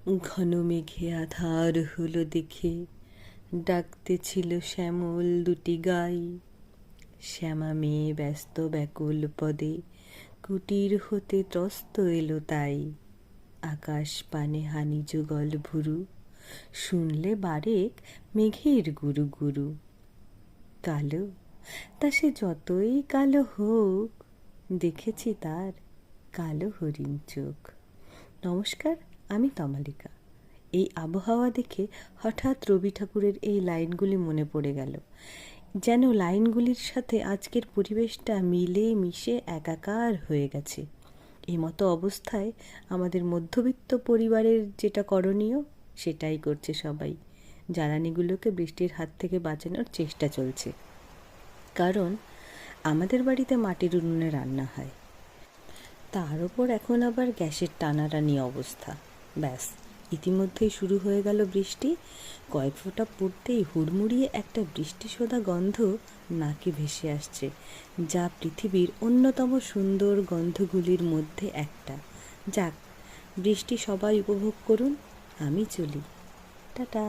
ঘন মেঘে আধার হলো দেখে, ডাকতেছিল শ্যামল দুটি গাই। শ্যামা মেয়ে ব্যস্ত ব্যাকুল পদে, কুটির হতে ত্রস্ত এলো তাই। আকাশ পানে হানি যুগল ভুরু, শুনলে বারেক মেঘের গুরু গুরু। কালো, তা সে যতই কালো হোক, দেখেছি তার কালো হরিণ চোখ। নমস্কার, আমি তমালিকা। এই আবহাওয়া দেখে হঠাৎ রবি ঠাকুরের এই লাইনগুলি মনে পড়ে গেল। যেন লাইনগুলির সাথে আজকের পরিবেশটা মিলে মিশে একাকার হয়ে গেছে। এই মতো অবস্থায় আমাদের মধ্যবিত্ত পরিবারের যেটা করণীয় সেটাই করছে সবাই। জ্বালানিগুলোকে বৃষ্টির হাত থেকে বাঁচানোর চেষ্টা চলছে। কারণ আমাদের বাড়িতে মাটির উনুনে রান্না হয়, তার ওপর এখন আবার গ্যাসের টানাটানি অবস্থা। ব্যাস, ইতিমধ্যেই শুরু হয়ে গেল বৃষ্টি। কয়েক ফোঁটা পড়তেই হুড়মুড়িয়ে একটা বৃষ্টিসোঁধা গন্ধ নাকে ভেসে আসছে, যা পৃথিবীর অন্যতম সুন্দর গন্ধগুলির মধ্যে একটা। যাক, বৃষ্টি সবাই উপভোগ করুন, আমি চলি, টাটা।